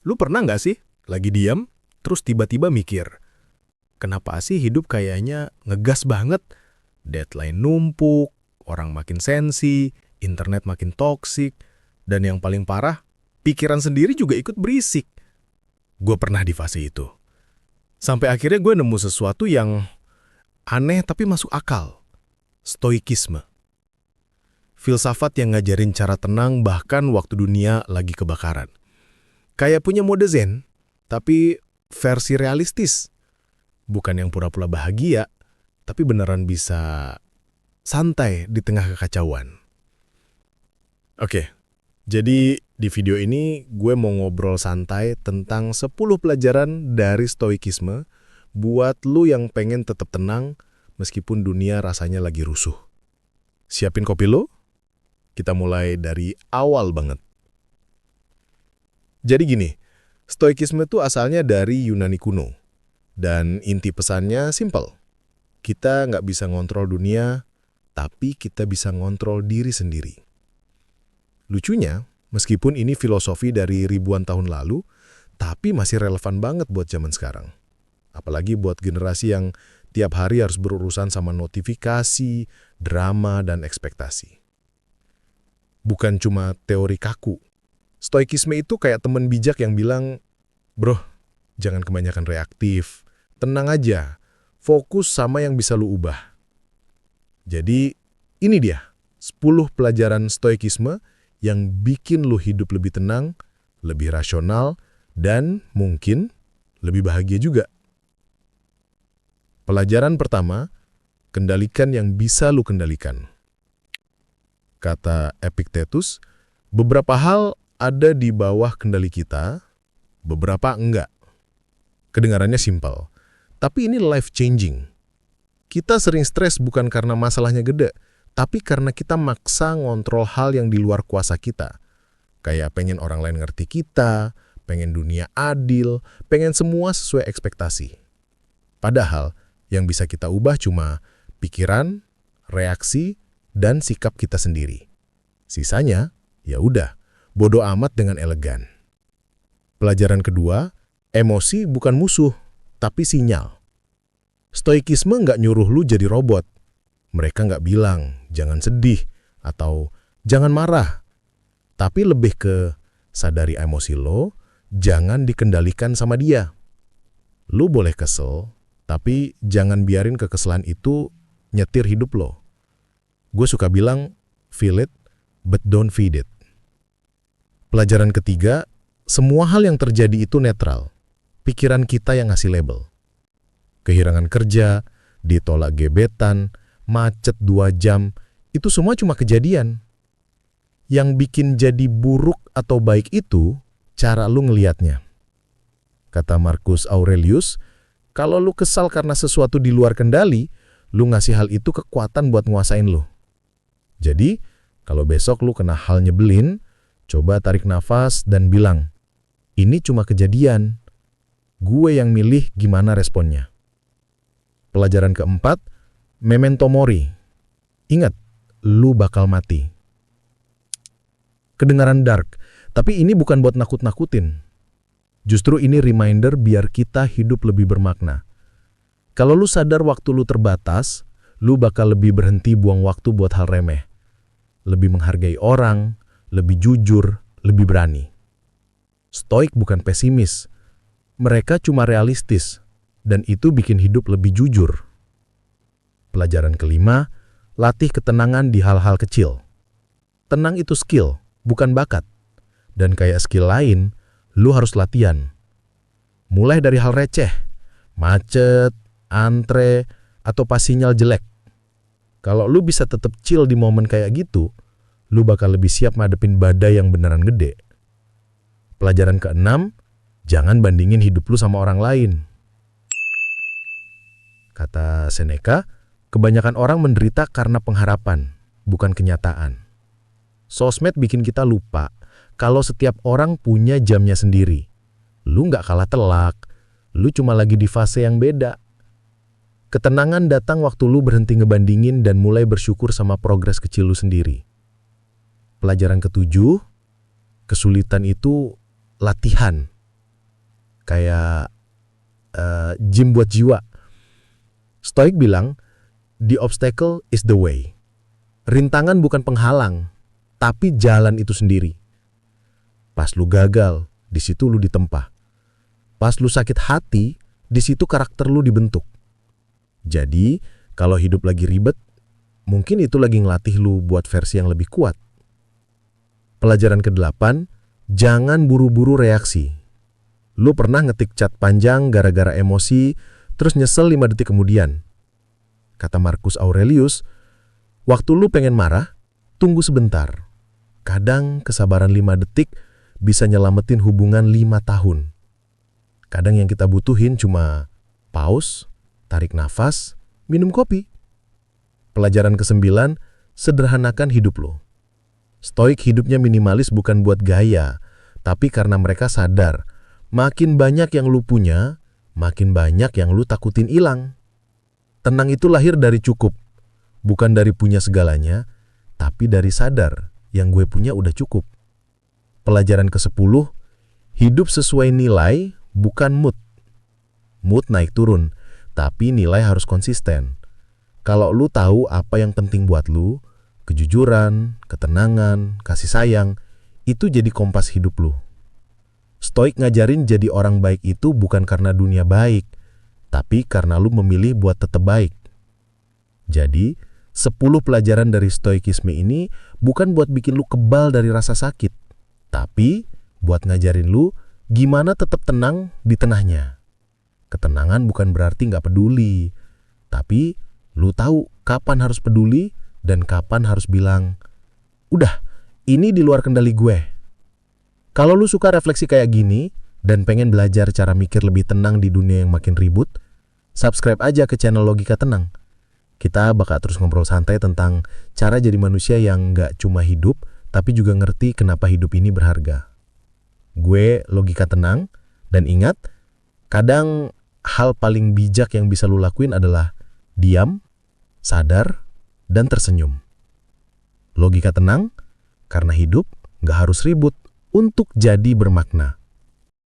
Lu pernah nggak sih lagi diam, terus tiba-tiba mikir, kenapa sih hidup kayaknya ngegas banget? Deadline numpuk, orang makin sensi, internet makin toksik, dan yang paling parah, pikiran sendiri juga ikut berisik. Gue pernah di fase itu. Sampai akhirnya gue nemu sesuatu yang aneh tapi masuk akal. Stoikisme. Filsafat yang ngajarin cara tenang bahkan waktu dunia lagi kebakaran. Kayak punya mode zen, tapi versi realistis. Bukan yang pura-pura bahagia, tapi beneran bisa santai di tengah kekacauan. Oke, jadi di video ini gue mau ngobrol santai tentang 10 pelajaran dari stoikisme buat lu yang pengen tetap tenang meskipun dunia rasanya lagi rusuh. Siapin kopi lu, kita mulai dari awal banget. Jadi gini, stoikisme itu asalnya dari Yunani kuno. Dan inti pesannya simple. Kita nggak bisa ngontrol dunia, tapi kita bisa ngontrol diri sendiri. Lucunya, meskipun ini filosofi dari ribuan tahun lalu, tapi masih relevan banget buat zaman sekarang. Apalagi buat generasi yang tiap hari harus berurusan sama notifikasi, drama, dan ekspektasi. Bukan cuma teori kaku. Stoikisme itu kayak teman bijak yang bilang, bro, jangan kebanyakan reaktif. Tenang aja, fokus sama yang bisa lu ubah. Jadi, ini dia, 10 pelajaran stoikisme yang bikin lu hidup lebih tenang, lebih rasional, dan mungkin lebih bahagia juga. Pelajaran pertama, kendalikan yang bisa lu kendalikan. Kata Epictetus, beberapa hal ada di bawah kendali kita, beberapa enggak. Kedengarannya simpel, tapi ini life-changing. Kita sering stres bukan karena masalahnya gede, tapi karena kita maksa ngontrol hal yang di luar kuasa kita. Kayak pengen orang lain ngerti kita, pengen dunia adil, pengen semua sesuai ekspektasi. Padahal, yang bisa kita ubah cuma pikiran, reaksi, dan sikap kita sendiri. Sisanya, ya udah. Bodoh amat dengan elegan. Pelajaran kedua, emosi bukan musuh, tapi sinyal. Stoikisme nggak nyuruh lu jadi robot. Mereka nggak bilang, jangan sedih, atau jangan marah. Tapi lebih ke, sadari emosi lo, jangan dikendalikan sama dia. Lu boleh kesel, tapi jangan biarin kekesalan itu nyetir hidup lo. Gue suka bilang, feel it, but don't feed it. Pelajaran ketiga, semua hal yang terjadi itu netral. Pikiran kita yang ngasih label. Kehilangan kerja, ditolak gebetan, macet 2 jam, itu semua cuma kejadian. Yang bikin jadi buruk atau baik itu, cara lu ngelihatnya. Kata Marcus Aurelius, kalau lu kesal karena sesuatu di luar kendali, lu ngasih hal itu kekuatan buat nguasain lu. Jadi, kalau besok lu kena hal nyebelin, coba tarik nafas dan bilang, ini cuma kejadian. Gue yang milih gimana responnya. Pelajaran keempat, memento mori. Ingat, lu bakal mati. Kedengaran dark, tapi ini bukan buat nakut-nakutin. Justru ini reminder biar kita hidup lebih bermakna. Kalau lu sadar waktu lu terbatas, lu bakal lebih berhenti buang waktu buat hal remeh. Lebih menghargai orang, lebih jujur, lebih berani. Stoik bukan pesimis. Mereka cuma realistis, dan itu bikin hidup lebih jujur. Pelajaran kelima, latih ketenangan di hal-hal kecil. Tenang itu skill, bukan bakat. Dan kayak skill lain, lu harus latihan. Mulai dari hal receh, macet, antre, atau pas sinyal jelek. Kalau lu bisa tetap chill di momen kayak gitu, lu bakal lebih siap ngadepin badai yang beneran gede. Pelajaran keenam, jangan bandingin hidup lu sama orang lain. Kata Seneca, kebanyakan orang menderita karena pengharapan, bukan kenyataan. Sosmed bikin kita lupa kalau setiap orang punya jamnya sendiri. Lu nggak kalah telak, lu cuma lagi di fase yang beda. Ketenangan datang waktu lu berhenti ngebandingin dan mulai bersyukur sama progres kecil lu sendiri. Pelajaran ketujuh, kesulitan itu latihan, kayak gym buat jiwa. Stoik bilang, the obstacle is the way. Rintangan bukan penghalang, tapi jalan itu sendiri. Pas lu gagal, di situ lu ditempa. Pas lu sakit hati, di situ karakter lu dibentuk. Jadi, kalau hidup lagi ribet, mungkin itu lagi ngelatih lu buat versi yang lebih kuat. Pelajaran ke-8, jangan buru-buru reaksi. Lu pernah ngetik chat panjang gara-gara emosi, terus nyesel 5 detik kemudian. Kata Marcus Aurelius, waktu lu pengen marah, tunggu sebentar. Kadang kesabaran 5 detik bisa nyelamatin hubungan 5 tahun. Kadang yang kita butuhin cuma pause, tarik nafas, minum kopi. Pelajaran ke-9, sederhanakan hidup lu. Stoik hidupnya minimalis bukan buat gaya, tapi karena mereka sadar, makin banyak yang lu punya, makin banyak yang lu takutin hilang. Tenang itu lahir dari cukup, bukan dari punya segalanya, tapi dari sadar yang gue punya udah cukup. Pelajaran ke-10, hidup sesuai nilai, bukan mood. Mood naik turun, tapi nilai harus konsisten. Kalau lu tahu apa yang penting buat lu, kejujuran, ketenangan, kasih sayang, itu jadi kompas hidup lu. Stoik ngajarin jadi orang baik itu bukan karena dunia baik, tapi karena lu memilih buat tetap baik. Jadi, 10 pelajaran dari stoikisme ini bukan buat bikin lu kebal dari rasa sakit, tapi buat ngajarin lu gimana tetap tenang di tengahnya. Ketenangan bukan berarti nggak peduli, tapi lu tahu kapan harus peduli dan kapan harus bilang, udah, ini di luar kendali gue. Kalau lu suka refleksi kayak gini dan pengen belajar cara mikir lebih tenang di dunia yang makin ribut, subscribe aja ke channel Logika Tenang. Kita bakal terus ngobrol santai tentang cara jadi manusia yang nggak cuma hidup, tapi juga ngerti kenapa hidup ini berharga. Gue Logika Tenang, dan ingat, kadang hal paling bijak yang bisa lu lakuin adalah diam, sadar, dan tersenyum. Logika Tenang, karena hidup nggak harus ribut untuk jadi bermakna.